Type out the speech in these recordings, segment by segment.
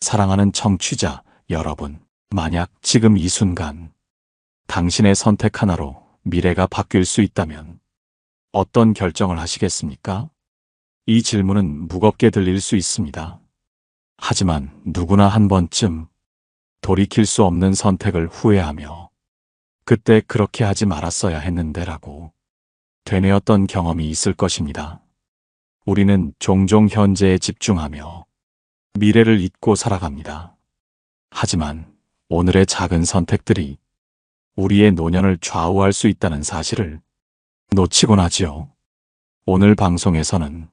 사랑하는 청취자 여러분, 만약 지금 이 순간 당신의 선택 하나로 미래가 바뀔 수 있다면 어떤 결정을 하시겠습니까? 이 질문은 무겁게 들릴 수 있습니다. 하지만 누구나 한 번쯤 돌이킬 수 없는 선택을 후회하며 그때 그렇게 하지 말았어야 했는데라고 되뇌었던 경험이 있을 것입니다. 우리는 종종 현재에 집중하며 미래를 잊고 살아갑니다. 하지만 오늘의 작은 선택들이 우리의 노년을 좌우할 수 있다는 사실을 놓치곤 하지요. 오늘 방송에서는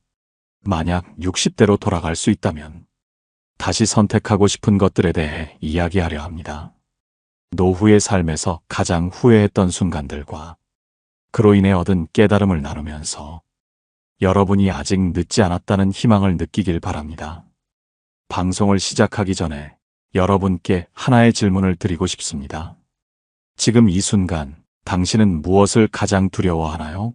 만약 60대로 돌아갈 수 있다면 다시 선택하고 싶은 것들에 대해 이야기하려 합니다. 노후의 삶에서 가장 후회했던 순간들과 그로 인해 얻은 깨달음을 나누면서 여러분이 아직 늦지 않았다는 희망을 느끼길 바랍니다. 방송을 시작하기 전에 여러분께 하나의 질문을 드리고 싶습니다. 지금 이 순간 당신은 무엇을 가장 두려워하나요?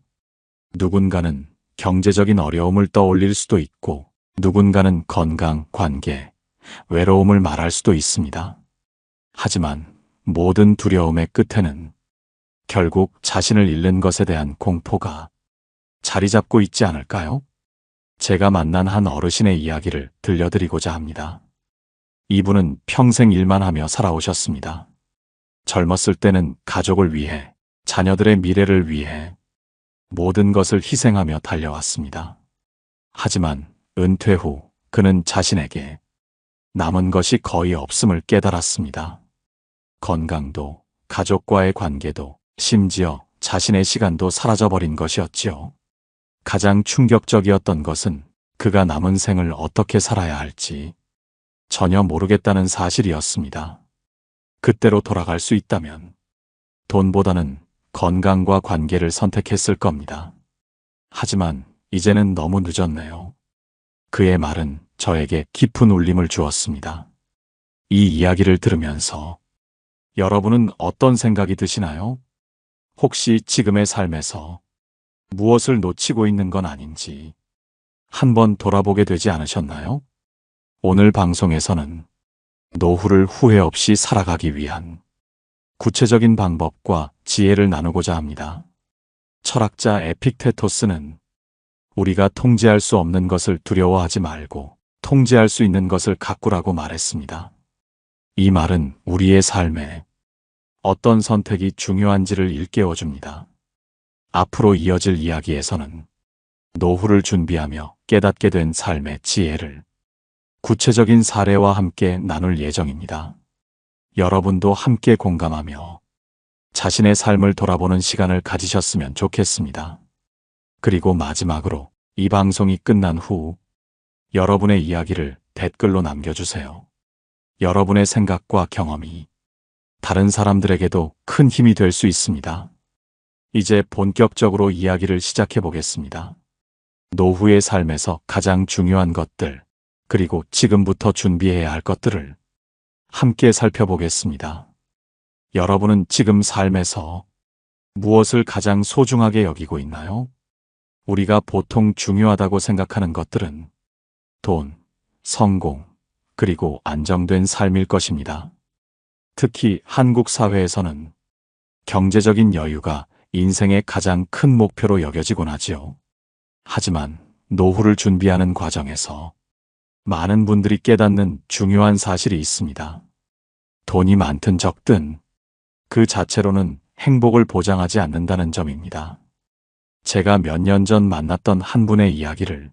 누군가는 경제적인 어려움을 떠올릴 수도 있고 누군가는 건강, 관계, 외로움을 말할 수도 있습니다. 하지만 모든 두려움의 끝에는 결국 자신을 잃는 것에 대한 공포가 자리 잡고 있지 않을까요? 제가 만난 한 어르신의 이야기를 들려드리고자 합니다. 이분은 평생 일만 하며 살아오셨습니다. 젊었을 때는 가족을 위해, 자녀들의 미래를 위해 모든 것을 희생하며 달려왔습니다. 하지만 은퇴 후 그는 자신에게 남은 것이 거의 없음을 깨달았습니다. 건강도, 가족과의 관계도, 심지어 자신의 시간도 사라져버린 것이었지요. 가장 충격적이었던 것은 그가 남은 생을 어떻게 살아야 할지 전혀 모르겠다는 사실이었습니다. 그때로 돌아갈 수 있다면 돈보다는 건강과 관계를 선택했을 겁니다. 하지만 이제는 너무 늦었네요. 그의 말은 저에게 깊은 울림을 주었습니다. 이 이야기를 들으면서 여러분은 어떤 생각이 드시나요? 혹시 지금의 삶에서 무엇을 놓치고 있는 건 아닌지 한번 돌아보게 되지 않으셨나요? 오늘 방송에서는 노후를 후회 없이 살아가기 위한 구체적인 방법과 지혜를 나누고자 합니다. 철학자 에픽테토스는 우리가 통제할 수 없는 것을 두려워하지 말고 통제할 수 있는 것을 가꾸라고 말했습니다. 이 말은 우리의 삶에 어떤 선택이 중요한지를 일깨워줍니다. 앞으로 이어질 이야기에서는 노후를 준비하며 깨닫게 된 삶의 지혜를 구체적인 사례와 함께 나눌 예정입니다. 여러분도 함께 공감하며 자신의 삶을 돌아보는 시간을 가지셨으면 좋겠습니다. 그리고 마지막으로 이 방송이 끝난 후 여러분의 이야기를 댓글로 남겨주세요. 여러분의 생각과 경험이 다른 사람들에게도 큰 힘이 될 수 있습니다. 이제 본격적으로 이야기를 시작해 보겠습니다. 노후의 삶에서 가장 중요한 것들, 그리고 지금부터 준비해야 할 것들을 함께 살펴보겠습니다. 여러분은 지금 삶에서 무엇을 가장 소중하게 여기고 있나요? 우리가 보통 중요하다고 생각하는 것들은 돈, 성공, 그리고 안정된 삶일 것입니다. 특히 한국 사회에서는 경제적인 여유가 인생의 가장 큰 목표로 여겨지곤 하지요. 하지만 노후를 준비하는 과정에서 많은 분들이 깨닫는 중요한 사실이 있습니다. 돈이 많든 적든 그 자체로는 행복을 보장하지 않는다는 점입니다. 제가 몇 년 전 만났던 한 분의 이야기를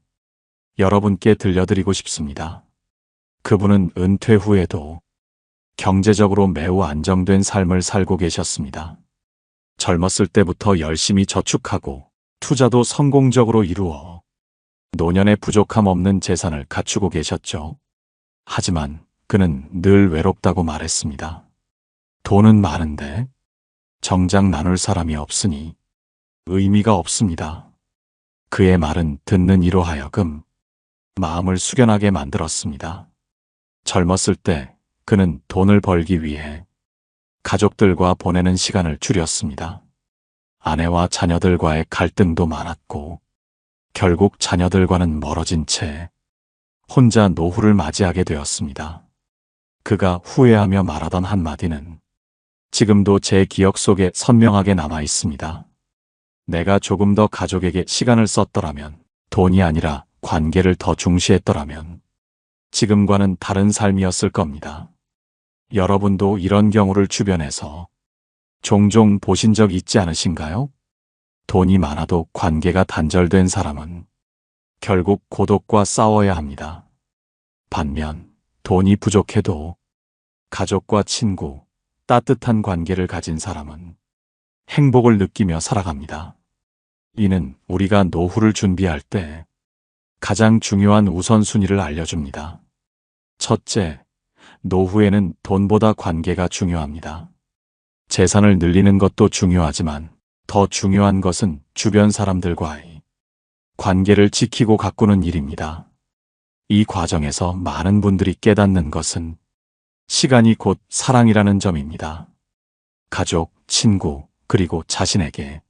여러분께 들려드리고 싶습니다. 그분은 은퇴 후에도 경제적으로 매우 안정된 삶을 살고 계셨습니다. 젊었을 때부터 열심히 저축하고 투자도 성공적으로 이루어 노년에 부족함 없는 재산을 갖추고 계셨죠. 하지만 그는 늘 외롭다고 말했습니다. 돈은 많은데 정작 나눌 사람이 없으니 의미가 없습니다. 그의 말은 듣는 이로 하여금 마음을 숙연하게 만들었습니다. 젊었을 때 그는 돈을 벌기 위해 가족들과 보내는 시간을 줄였습니다. 아내와 자녀들과의 갈등도 많았고 결국 자녀들과는 멀어진 채 혼자 노후를 맞이하게 되었습니다. 그가 후회하며 말하던 한마디는 지금도 제 기억 속에 선명하게 남아 있습니다. 내가 조금 더 가족에게 시간을 썼더라면, 돈이 아니라 관계를 더 중시했더라면 지금과는 다른 삶이었을 겁니다. 여러분도 이런 경우를 주변에서 종종 보신 적 있지 않으신가요? 돈이 많아도 관계가 단절된 사람은 결국 고독과 싸워야 합니다. 반면 돈이 부족해도 가족과 친구, 따뜻한 관계를 가진 사람은 행복을 느끼며 살아갑니다. 이는 우리가 노후를 준비할 때 가장 중요한 우선순위를 알려줍니다. 첫째, 노후에는 돈보다 관계가 중요합니다. 재산을 늘리는 것도 중요하지만 더 중요한 것은 주변 사람들과의 관계를 지키고 가꾸는 일입니다. 이 과정에서 많은 분들이 깨닫는 것은 시간이 곧 사랑이라는 점입니다. 가족, 친구, 그리고 자신에게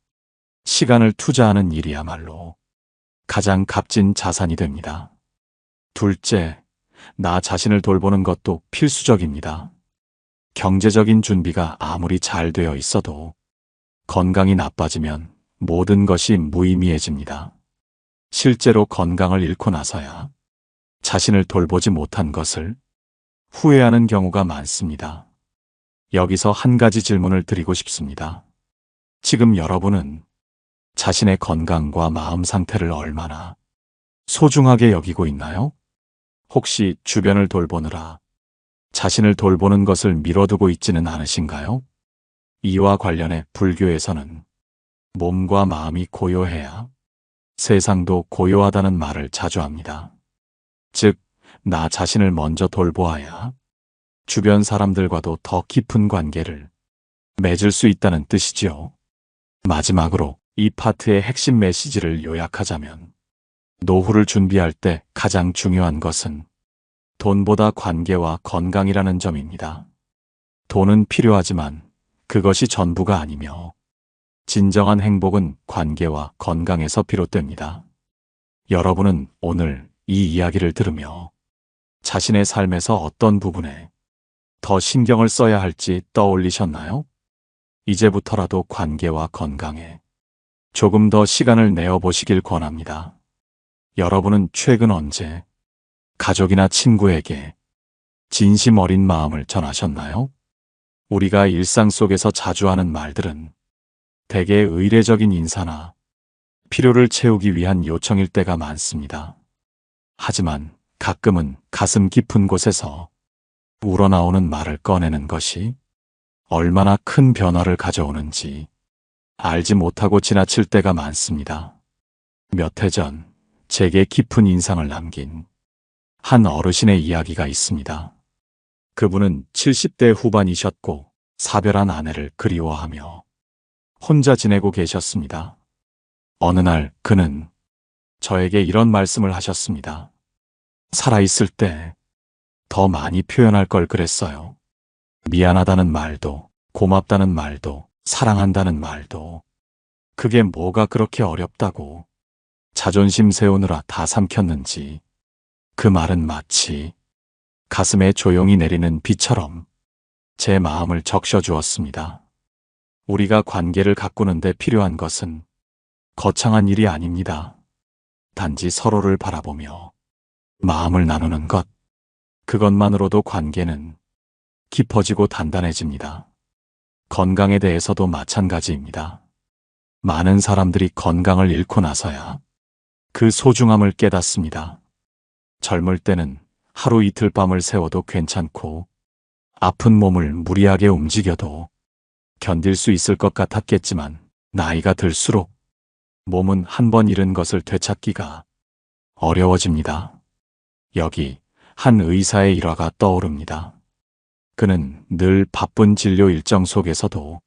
시간을 투자하는 일이야말로 가장 값진 자산이 됩니다. 둘째, 나 자신을 돌보는 것도 필수적입니다. 경제적인 준비가 아무리 잘 되어 있어도 건강이 나빠지면 모든 것이 무의미해집니다. 실제로 건강을 잃고 나서야 자신을 돌보지 못한 것을 후회하는 경우가 많습니다. 여기서 한 가지 질문을 드리고 싶습니다. 지금 여러분은 자신의 건강과 마음 상태를 얼마나 소중하게 여기고 있나요? 혹시 주변을 돌보느라 자신을 돌보는 것을 미뤄두고 있지는 않으신가요? 이와 관련해 불교에서는 몸과 마음이 고요해야 세상도 고요하다는 말을 자주 합니다. 즉, 나 자신을 먼저 돌보아야 주변 사람들과도 더 깊은 관계를 맺을 수 있다는 뜻이지요. 마지막으로 이 파트의 핵심 메시지를 요약하자면, 노후를 준비할 때 가장 중요한 것은 돈보다 관계와 건강이라는 점입니다. 돈은 필요하지만 그것이 전부가 아니며 진정한 행복은 관계와 건강에서 비롯됩니다. 여러분은 오늘 이 이야기를 들으며 자신의 삶에서 어떤 부분에 더 신경을 써야 할지 떠올리셨나요? 이제부터라도 관계와 건강에 조금 더 시간을 내어 보시길 권합니다. 여러분은 최근 언제 가족이나 친구에게 진심 어린 마음을 전하셨나요? 우리가 일상 속에서 자주 하는 말들은 대개 의례적인 인사나 필요를 채우기 위한 요청일 때가 많습니다. 하지만 가끔은 가슴 깊은 곳에서 우러나오는 말을 꺼내는 것이 얼마나 큰 변화를 가져오는지 알지 못하고 지나칠 때가 많습니다. 몇 해 전 제게 깊은 인상을 남긴 한 어르신의 이야기가 있습니다. 그분은 70대 후반이셨고 사별한 아내를 그리워하며 혼자 지내고 계셨습니다. 어느 날 그는 저에게 이런 말씀을 하셨습니다. 살아있을 때 더 많이 표현할 걸 그랬어요. 미안하다는 말도, 고맙다는 말도, 사랑한다는 말도. 그게 뭐가 그렇게 어렵다고 자존심 세우느라 다 삼켰는지. 그 말은 마치 가슴에 조용히 내리는 비처럼 제 마음을 적셔주었습니다. 우리가 관계를 가꾸는 데 필요한 것은 거창한 일이 아닙니다. 단지 서로를 바라보며 마음을 나누는 것, 그것만으로도 관계는 깊어지고 단단해집니다. 건강에 대해서도 마찬가지입니다. 많은 사람들이 건강을 잃고 나서야 그 소중함을 깨닫습니다. 젊을 때는 하루 이틀 밤을 새워도 괜찮고 아픈 몸을 무리하게 움직여도 견딜 수 있을 것 같았겠지만 나이가 들수록 몸은 한 번 잃은 것을 되찾기가 어려워집니다. 여기 한 의사의 일화가 떠오릅니다. 그는 늘 바쁜 진료 일정 속에서도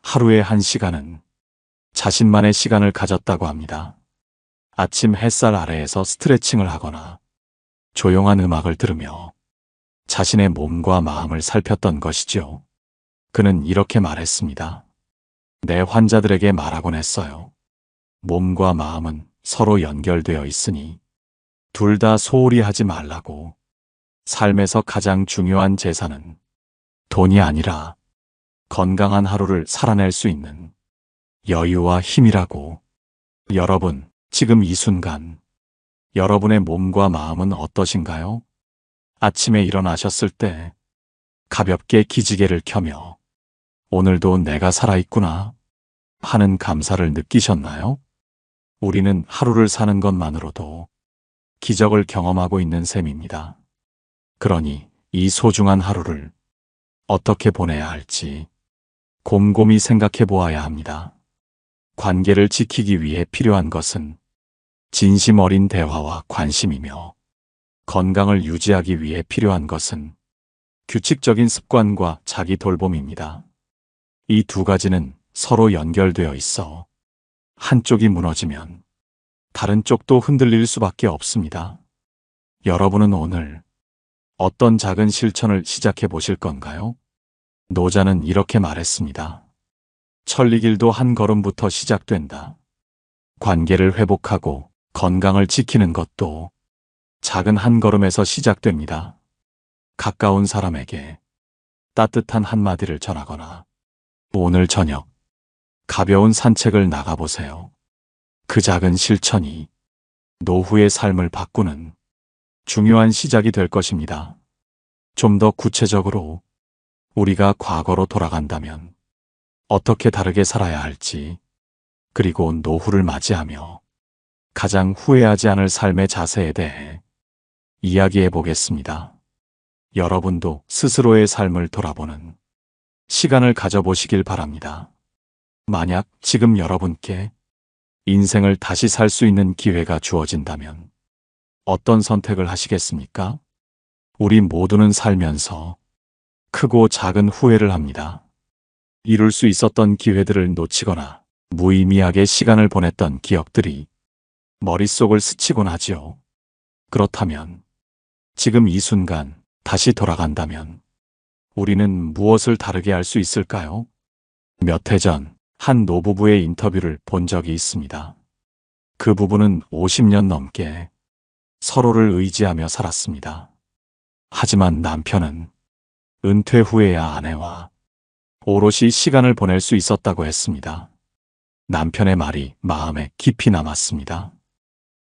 하루에 1시간은 자신만의 시간을 가졌다고 합니다. 아침 햇살 아래에서 스트레칭을 하거나 조용한 음악을 들으며 자신의 몸과 마음을 살폈던 것이죠. 그는 이렇게 말했습니다. 내 환자들에게 말하곤 했어요. 몸과 마음은 서로 연결되어 있으니 둘 다 소홀히 하지 말라고. 삶에서 가장 중요한 재산은 돈이 아니라 건강한 하루를 살아낼 수 있는 여유와 힘이라고. 여러분, 지금 이 순간 여러분의 몸과 마음은 어떠신가요? 아침에 일어나셨을 때 가볍게 기지개를 켜며 오늘도 내가 살아있구나 하는 감사를 느끼셨나요? 우리는 하루를 사는 것만으로도 기적을 경험하고 있는 셈입니다. 그러니 이 소중한 하루를 어떻게 보내야 할지 곰곰이 생각해 보아야 합니다. 관계를 지키기 위해 필요한 것은 진심 어린 대화와 관심이며, 건강을 유지하기 위해 필요한 것은 규칙적인 습관과 자기 돌봄입니다. 이 두 가지는 서로 연결되어 있어 한쪽이 무너지면 다른 쪽도 흔들릴 수밖에 없습니다. 여러분은 오늘 어떤 작은 실천을 시작해 보실 건가요? 노자는 이렇게 말했습니다. 천리길도 한 걸음부터 시작된다. 관계를 회복하고 건강을 지키는 것도 작은 한 걸음에서 시작됩니다. 가까운 사람에게 따뜻한 한마디를 전하거나 오늘 저녁 가벼운 산책을 나가보세요. 그 작은 실천이 노후의 삶을 바꾸는 중요한 시작이 될 것입니다. 좀 더 구체적으로 우리가 과거로 돌아간다면 어떻게 다르게 살아야 할지, 그리고 노후를 맞이하며 가장 후회하지 않을 삶의 자세에 대해 이야기해 보겠습니다. 여러분도 스스로의 삶을 돌아보는 시간을 가져보시길 바랍니다. 만약 지금 여러분께 인생을 다시 살 수 있는 기회가 주어진다면 어떤 선택을 하시겠습니까? 우리 모두는 살면서 크고 작은 후회를 합니다. 이룰 수 있었던 기회들을 놓치거나 무의미하게 시간을 보냈던 기억들이 머릿속을 스치곤 하지요. 그렇다면 지금 이 순간 다시 돌아간다면 우리는 무엇을 다르게 할 수 있을까요? 몇 해 전 한 노부부의 인터뷰를 본 적이 있습니다. 그 부부는 50년 넘게 서로를 의지하며 살았습니다. 하지만 남편은 은퇴 후에야 아내와 오롯이 시간을 보낼 수 있었다고 했습니다. 남편의 말이 마음에 깊이 남았습니다.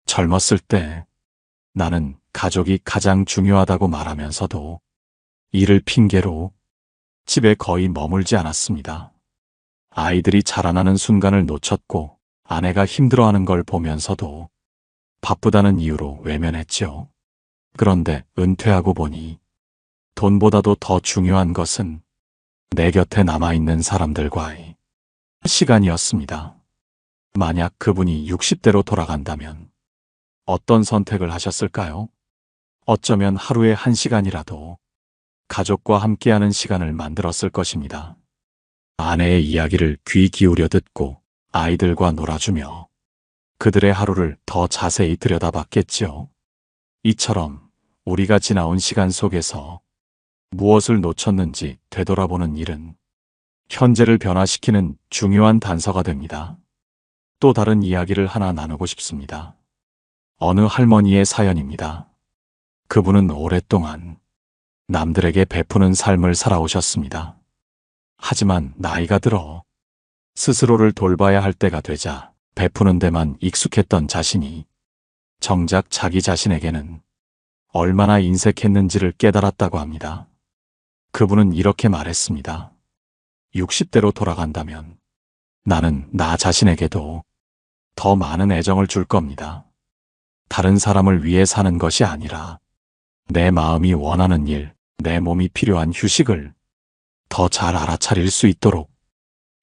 젊었을 때 나는 가족이 가장 중요하다고 말하면서도 일을 핑계로 집에 거의 머물지 않았습니다. 아이들이 자라나는 순간을 놓쳤고 아내가 힘들어하는 걸 보면서도 바쁘다는 이유로 외면했죠. 그런데 은퇴하고 보니 돈보다도 더 중요한 것은 내 곁에 남아있는 사람들과의 시간이었습니다. 만약 그분이 60대로 돌아간다면 어떤 선택을 하셨을까요? 어쩌면 하루에 1시간이라도 가족과 함께하는 시간을 만들었을 것입니다. 아내의 이야기를 귀 기울여 듣고 아이들과 놀아주며 그들의 하루를 더 자세히 들여다봤겠지요. 이처럼 우리가 지나온 시간 속에서 무엇을 놓쳤는지 되돌아보는 일은 현재를 변화시키는 중요한 단서가 됩니다. 또 다른 이야기를 하나 나누고 싶습니다. 어느 할머니의 사연입니다. 그분은 오랫동안 남들에게 베푸는 삶을 살아오셨습니다. 하지만 나이가 들어 스스로를 돌봐야 할 때가 되자 베푸는 데만 익숙했던 자신이 정작 자기 자신에게는 얼마나 인색했는지를 깨달았다고 합니다. 그분은 이렇게 말했습니다. 60대로 돌아간다면 나는 나 자신에게도 더 많은 애정을 줄 겁니다. 다른 사람을 위해 사는 것이 아니라 내 마음이 원하는 일, 내 몸이 필요한 휴식을 더 잘 알아차릴 수 있도록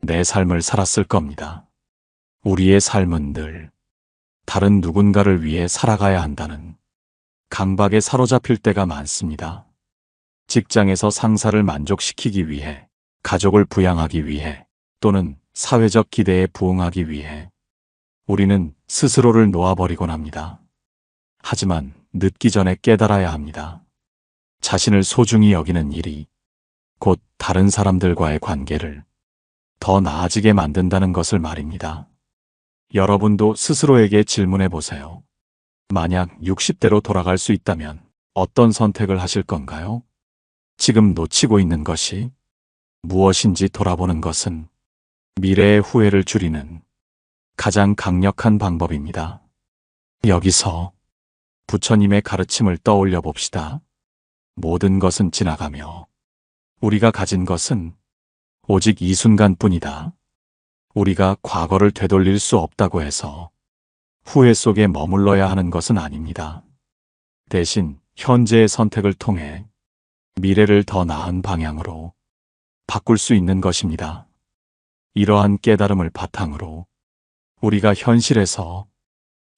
내 삶을 살았을 겁니다. 우리의 삶은 늘 다른 누군가를 위해 살아가야 한다는 강박에 사로잡힐 때가 많습니다. 직장에서 상사를 만족시키기 위해, 가족을 부양하기 위해, 또는 사회적 기대에 부응하기 위해 우리는 스스로를 놓아버리곤 합니다. 하지만 늦기 전에 깨달아야 합니다. 자신을 소중히 여기는 일이 곧 다른 사람들과의 관계를 더 나아지게 만든다는 것을 말입니다. 여러분도 스스로에게 질문해 보세요. 만약 60대로 돌아갈 수 있다면 어떤 선택을 하실 건가요? 지금 놓치고 있는 것이 무엇인지 돌아보는 것은 미래의 후회를 줄이는 가장 강력한 방법입니다. 여기서 부처님의 가르침을 떠올려 봅시다. 모든 것은 지나가며 우리가 가진 것은 오직 이 순간뿐이다. 우리가 과거를 되돌릴 수 없다고 해서 후회 속에 머물러야 하는 것은 아닙니다. 대신 현재의 선택을 통해 미래를 더 나은 방향으로 바꿀 수 있는 것입니다. 이러한 깨달음을 바탕으로 우리가 현실에서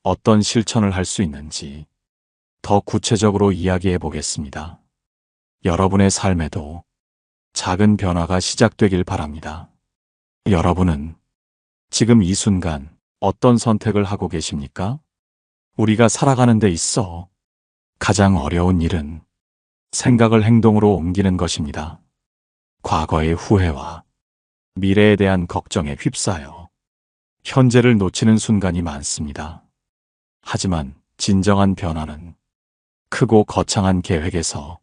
어떤 실천을 할 수 있는지 더 구체적으로 이야기해 보겠습니다. 여러분의 삶에도 작은 변화가 시작되길 바랍니다. 여러분은 지금 이 순간 어떤 선택을 하고 계십니까? 우리가 살아가는 데 있어 가장 어려운 일은 생각을 행동으로 옮기는 것입니다. 과거의 후회와 미래에 대한 걱정에 휩싸여 현재를 놓치는 순간이 많습니다. 하지만 진정한 변화는 크고 거창한 계획에서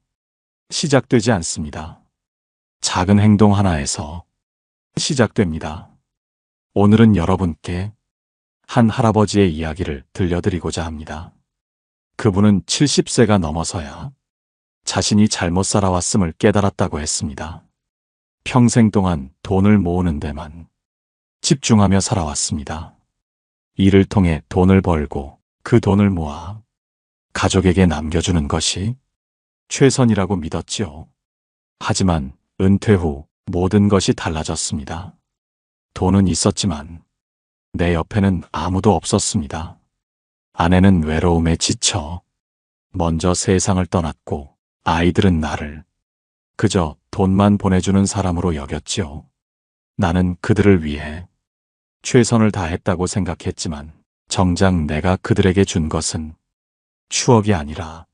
시작되지 않습니다. 작은 행동 하나에서 시작됩니다. 오늘은 여러분께 한 할아버지의 이야기를 들려드리고자 합니다. 그분은 70세가 넘어서야 자신이 잘못 살아왔음을 깨달았다고 했습니다. 평생 동안 돈을 모으는 데만 집중하며 살아왔습니다. 일을 통해 돈을 벌고 그 돈을 모아 가족에게 남겨주는 것이 최선이라고 믿었지요. 하지만 은퇴 후 모든 것이 달라졌습니다. 돈은 있었지만 내 옆에는 아무도 없었습니다. 아내는 외로움에 지쳐 먼저 세상을 떠났고 아이들은 나를 그저 돈만 보내주는 사람으로 여겼지요. 나는 그들을 위해 최선을 다했다고 생각했지만 정작 내가 그들에게 준 것은 추억이 아니라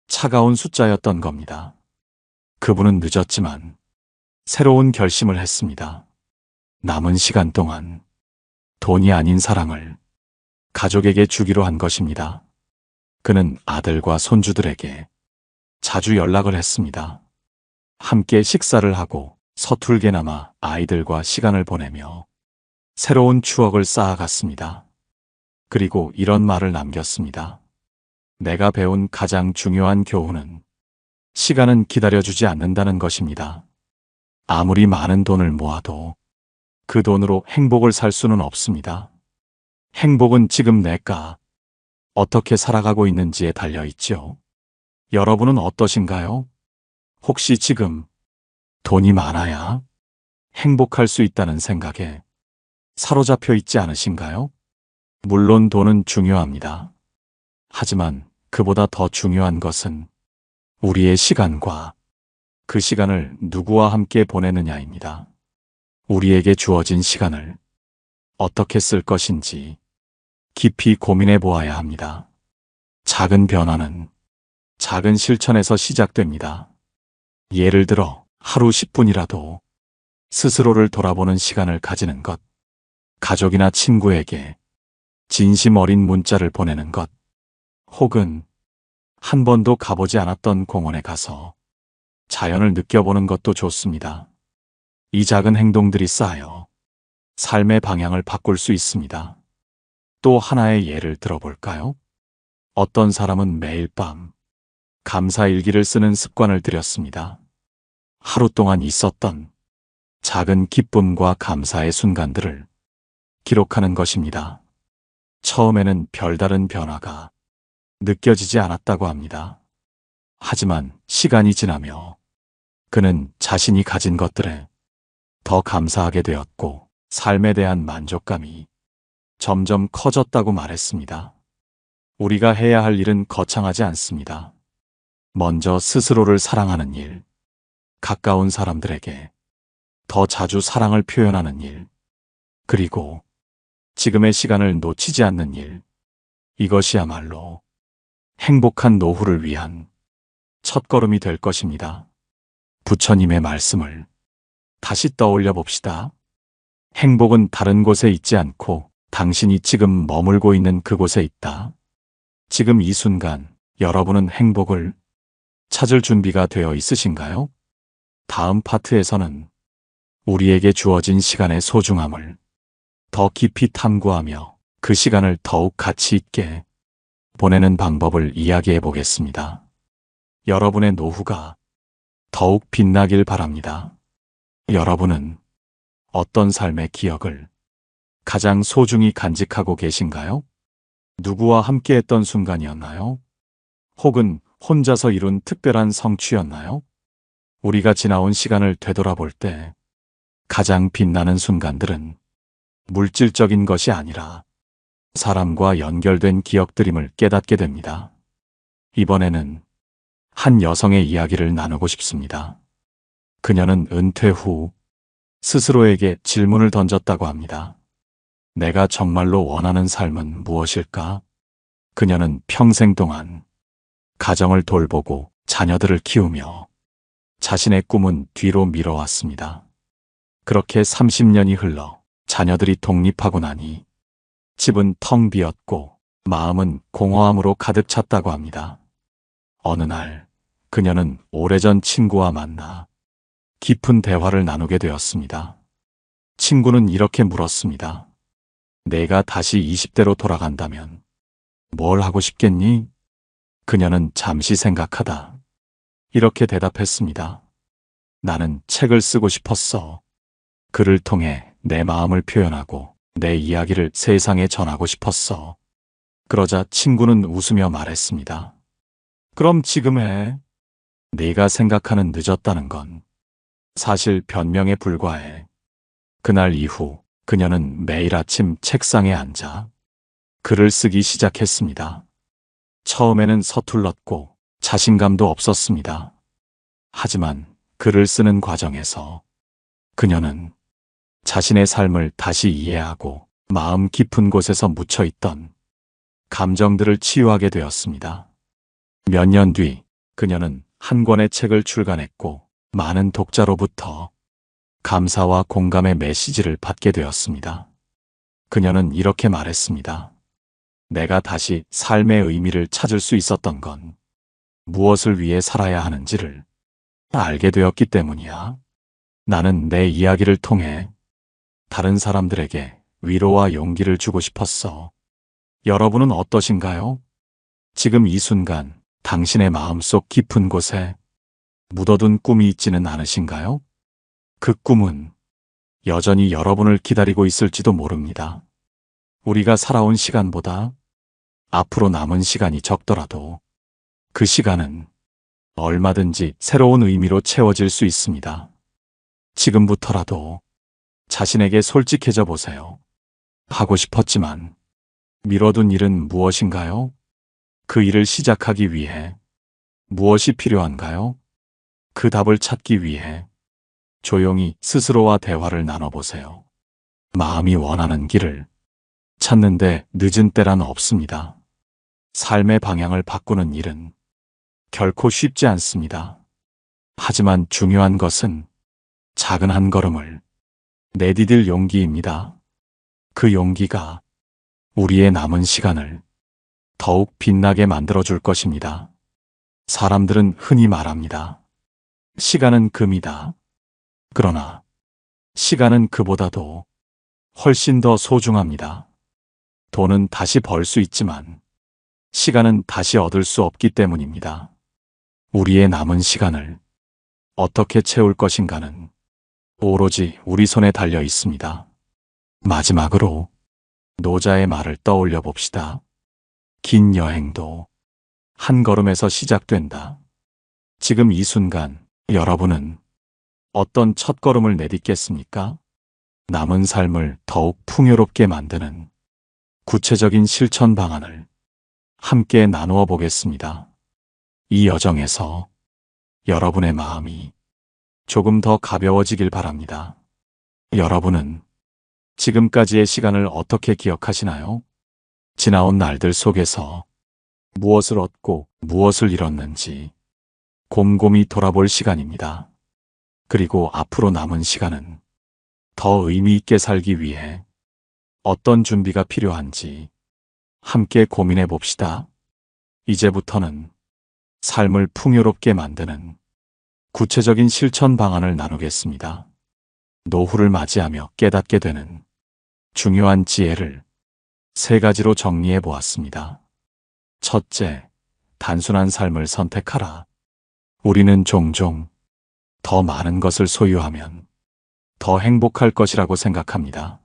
차가운 숫자였던 겁니다. 그분은 늦었지만 새로운 결심을 했습니다. 남은 시간 동안 돈이 아닌 사랑을 가족에게 주기로 한 것입니다. 그는 아들과 손주들에게 자주 연락을 했습니다. 함께 식사를 하고 서툴게나마 아이들과 시간을 보내며 새로운 추억을 쌓아갔습니다. 그리고 이런 말을 남겼습니다. 내가 배운 가장 중요한 교훈은 시간은 기다려주지 않는다는 것입니다. 아무리 많은 돈을 모아도 그 돈으로 행복을 살 수는 없습니다. 행복은 지금 내가 어떻게 살아가고 있는지에 달려있죠. 여러분은 어떠신가요? 혹시 지금 돈이 많아야 행복할 수 있다는 생각에 사로잡혀 있지 않으신가요? 물론 돈은 중요합니다. 하지만 그보다 더 중요한 것은 우리의 시간과 그 시간을 누구와 함께 보내느냐입니다. 우리에게 주어진 시간을 어떻게 쓸 것인지 깊이 고민해 보아야 합니다. 작은 변화는 작은 실천에서 시작됩니다. 예를 들어 하루 10분이라도 스스로를 돌아보는 시간을 가지는 것, 가족이나 친구에게 진심 어린 문자를 보내는 것, 혹은 한 번도 가보지 않았던 공원에 가서 자연을 느껴보는 것도 좋습니다. 이 작은 행동들이 쌓여 삶의 방향을 바꿀 수 있습니다. 또 하나의 예를 들어볼까요? 어떤 사람은 매일 밤 감사 일기를 쓰는 습관을 들였습니다. 하루 동안 있었던 작은 기쁨과 감사의 순간들을 기록하는 것입니다. 처음에는 별다른 변화가 느껴지지 않았다고 합니다. 하지만 시간이 지나며 그는 자신이 가진 것들에 더 감사하게 되었고 삶에 대한 만족감이 점점 커졌다고 말했습니다. 우리가 해야 할 일은 거창하지 않습니다. 먼저 스스로를 사랑하는 일, 가까운 사람들에게 더 자주 사랑을 표현하는 일, 그리고 지금의 시간을 놓치지 않는 일, 이것이야말로 행복한 노후를 위한 첫걸음이 될 것입니다. 부처님의 말씀을 다시 떠올려 봅시다. 행복은 다른 곳에 있지 않고 당신이 지금 머물고 있는 그곳에 있다. 지금 이 순간 여러분은 행복을 찾을 준비가 되어 있으신가요? 다음 파트에서는 우리에게 주어진 시간의 소중함을 더 깊이 탐구하며 그 시간을 더욱 가치 있게 보내는 방법을 이야기해 보겠습니다. 여러분의 노후가 더욱 빛나길 바랍니다. 여러분은 어떤 삶의 기억을 가장 소중히 간직하고 계신가요? 누구와 함께했던 순간이었나요? 혹은 혼자서 이룬 특별한 성취였나요? 우리가 지나온 시간을 되돌아볼 때 가장 빛나는 순간들은 물질적인 것이 아니라 사람과 연결된 기억들임을 깨닫게 됩니다. 이번에는 한 여성의 이야기를 나누고 싶습니다. 그녀는 은퇴 후 스스로에게 질문을 던졌다고 합니다. 내가 정말로 원하는 삶은 무엇일까? 그녀는 평생 동안 가정을 돌보고 자녀들을 키우며 자신의 꿈은 뒤로 미뤄왔습니다. 그렇게 30년이 흘러 자녀들이 독립하고 나니 집은 텅 비었고 마음은 공허함으로 가득 찼다고 합니다. 어느 날 그녀는 오래전 친구와 만나 깊은 대화를 나누게 되었습니다. 친구는 이렇게 물었습니다. 내가 다시 20대로 돌아간다면 뭘 하고 싶겠니? 그녀는 잠시 생각하다 이렇게 대답했습니다. 나는 책을 쓰고 싶었어. 글을 통해 내 마음을 표현하고 내 이야기를 세상에 전하고 싶었어. 그러자 친구는 웃으며 말했습니다. 그럼 지금 해. 네가 생각하는 늦었다는 건 사실 변명에 불과해. 그날 이후 그녀는 매일 아침 책상에 앉아 글을 쓰기 시작했습니다. 처음에는 서툴렀고 자신감도 없었습니다. 하지만 글을 쓰는 과정에서 그녀는 자신의 삶을 다시 이해하고 마음 깊은 곳에서 묻혀있던 감정들을 치유하게 되었습니다. 몇 년 뒤 그녀는 한 권의 책을 출간했고 많은 독자로부터 감사와 공감의 메시지를 받게 되었습니다. 그녀는 이렇게 말했습니다. 내가 다시 삶의 의미를 찾을 수 있었던 건 무엇을 위해 살아야 하는지를 알게 되었기 때문이야. 나는 내 이야기를 통해 다른 사람들에게 위로와 용기를 주고 싶었어. 여러분은 어떠신가요? 지금 이 순간 당신의 마음속 깊은 곳에 묻어둔 꿈이 있지는 않으신가요? 그 꿈은 여전히 여러분을 기다리고 있을지도 모릅니다. 우리가 살아온 시간보다 앞으로 남은 시간이 적더라도 그 시간은 얼마든지 새로운 의미로 채워질 수 있습니다. 지금부터라도 자신에게 솔직해져 보세요. 하고 싶었지만 미뤄둔 일은 무엇인가요? 그 일을 시작하기 위해 무엇이 필요한가요? 그 답을 찾기 위해 조용히 스스로와 대화를 나눠보세요. 마음이 원하는 길을 찾는데 늦은 때란 없습니다. 삶의 방향을 바꾸는 일은 결코 쉽지 않습니다. 하지만 중요한 것은 작은 한 걸음을 내디딜 용기입니다. 그 용기가 우리의 남은 시간을 더욱 빛나게 만들어줄 것입니다. 사람들은 흔히 말합니다. 시간은 금이다. 그러나 시간은 그보다도 훨씬 더 소중합니다. 돈은 다시 벌 수 있지만 시간은 다시 얻을 수 없기 때문입니다. 우리의 남은 시간을 어떻게 채울 것인가는 오로지 우리 손에 달려 있습니다. 마지막으로 노자의 말을 떠올려 봅시다. 긴 여행도 한 걸음에서 시작된다. 지금 이 순간 여러분은 어떤 첫걸음을 내딛겠습니까? 남은 삶을 더욱 풍요롭게 만드는 구체적인 실천 방안을 함께 나누어 보겠습니다. 이 여정에서 여러분의 마음이 조금 더 가벼워지길 바랍니다. 여러분은 지금까지의 시간을 어떻게 기억하시나요? 지나온 날들 속에서 무엇을 얻고 무엇을 잃었는지 곰곰이 돌아볼 시간입니다. 그리고 앞으로 남은 시간은 더 의미 있게 살기 위해 어떤 준비가 필요한지 함께 고민해 봅시다. 이제부터는 삶을 풍요롭게 만드는 구체적인 실천 방안을 나누겠습니다. 노후를 맞이하며 깨닫게 되는 중요한 지혜를 3가지로 정리해 보았습니다. 첫째, 단순한 삶을 선택하라. 우리는 종종 더 많은 것을 소유하면 더 행복할 것이라고 생각합니다.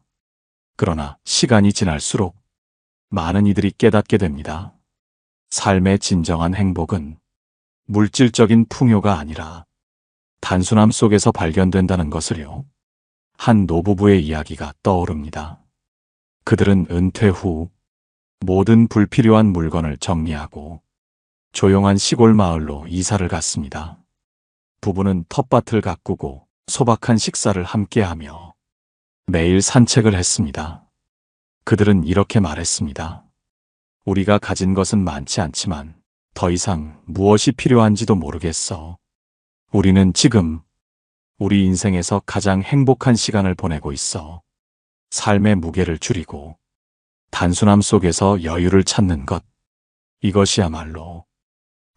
그러나 시간이 지날수록 많은 이들이 깨닫게 됩니다. 삶의 진정한 행복은 물질적인 풍요가 아니라 단순함 속에서 발견된다는 것을요. 한 노부부의 이야기가 떠오릅니다. 그들은 은퇴 후 모든 불필요한 물건을 정리하고 조용한 시골 마을로 이사를 갔습니다. 부부는 텃밭을 가꾸고 소박한 식사를 함께하며 매일 산책을 했습니다. 그들은 이렇게 말했습니다. 우리가 가진 것은 많지 않지만 더 이상 무엇이 필요한지도 모르겠어. 우리는 지금 우리 인생에서 가장 행복한 시간을 보내고 있어. 삶의 무게를 줄이고 단순함 속에서 여유를 찾는 것. 이것이야말로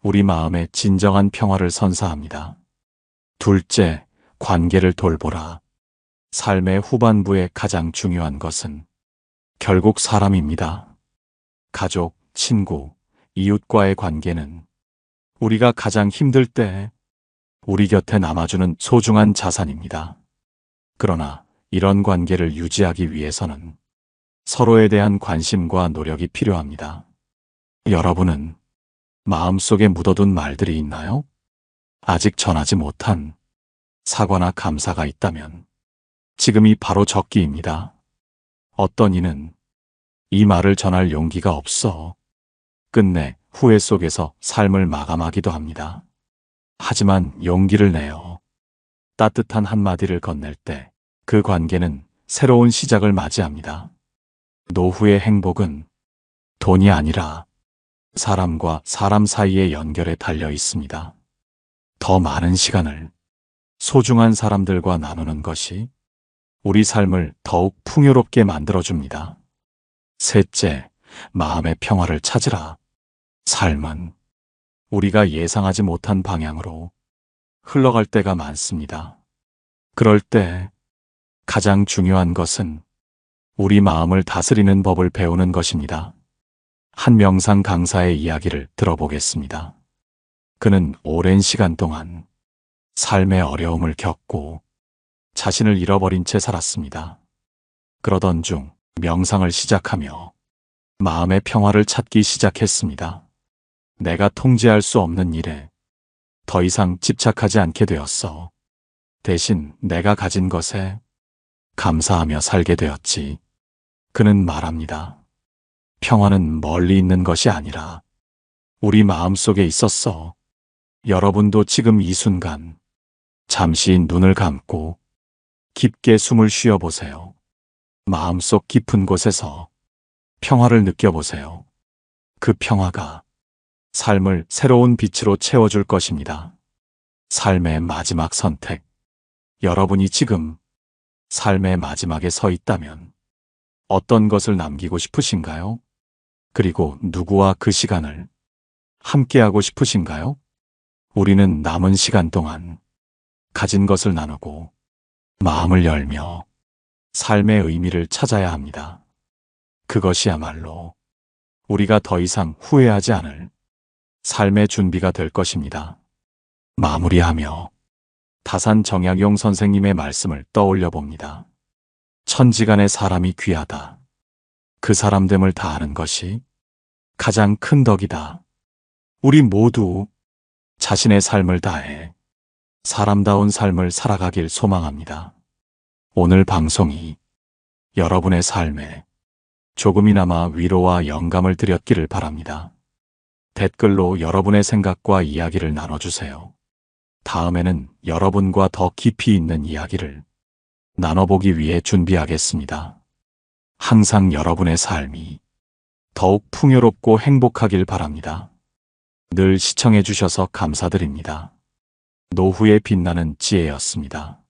우리 마음의 진정한 평화를 선사합니다. 둘째, 관계를 돌보라. 삶의 후반부에 가장 중요한 것은 결국 사람입니다. 가족, 친구, 이웃과의 관계는 우리가 가장 힘들 때 우리 곁에 남아주는 소중한 자산입니다. 그러나 이런 관계를 유지하기 위해서는 서로에 대한 관심과 노력이 필요합니다. 여러분은 마음속에 묻어둔 말들이 있나요? 아직 전하지 못한 사과나 감사가 있다면 지금이 바로 적기입니다. 어떤 이는 이 말을 전할 용기가 없어 끝내 후회 속에서 삶을 마감하기도 합니다. 하지만 용기를 내어 따뜻한 한마디를 건넬 때 그 관계는 새로운 시작을 맞이합니다. 노후의 행복은 돈이 아니라 사람과 사람 사이의 연결에 달려 있습니다. 더 많은 시간을 소중한 사람들과 나누는 것이 우리 삶을 더욱 풍요롭게 만들어줍니다. 셋째, 마음의 평화를 찾으라. 삶은 우리가 예상하지 못한 방향으로 흘러갈 때가 많습니다. 그럴 때 가장 중요한 것은 우리 마음을 다스리는 법을 배우는 것입니다. 한 명상 강사의 이야기를 들어보겠습니다. 그는 오랜 시간 동안 삶의 어려움을 겪고 자신을 잃어버린 채 살았습니다. 그러던 중 명상을 시작하며 마음의 평화를 찾기 시작했습니다. 내가 통제할 수 없는 일에 더 이상 집착하지 않게 되었어. 대신 내가 가진 것에 감사하며 살게 되었지. 그는 말합니다. 평화는 멀리 있는 것이 아니라 우리 마음속에 있었어. 여러분도 지금 이 순간 잠시 눈을 감고 깊게 숨을 쉬어보세요. 마음속 깊은 곳에서 평화를 느껴보세요. 그 평화가 삶을 새로운 빛으로 채워줄 것입니다. 삶의 마지막 선택. 여러분이 지금 삶의 마지막에 서 있다면 어떤 것을 남기고 싶으신가요? 그리고 누구와 그 시간을 함께하고 싶으신가요? 우리는 남은 시간 동안 가진 것을 나누고 마음을 열며 삶의 의미를 찾아야 합니다. 그것이야말로 우리가 더 이상 후회하지 않을 삶의 준비가 될 것입니다. 마무리하며 다산 정약용 선생님의 말씀을 떠올려 봅니다. 천지간의 사람이 귀하다. 그 사람됨을 다하는 것이 가장 큰 덕이다. 우리 모두 자신의 삶을 다해 사람다운 삶을 살아가길 소망합니다. 오늘 방송이 여러분의 삶에 조금이나마 위로와 영감을 드렸기를 바랍니다. 댓글로 여러분의 생각과 이야기를 나눠주세요. 다음에는 여러분과 더 깊이 있는 이야기를 나눠보기 위해 준비하겠습니다. 항상 여러분의 삶이 더욱 풍요롭고 행복하길 바랍니다. 늘 시청해 주셔서 감사드립니다. 노후에 빛나는 지혜였습니다.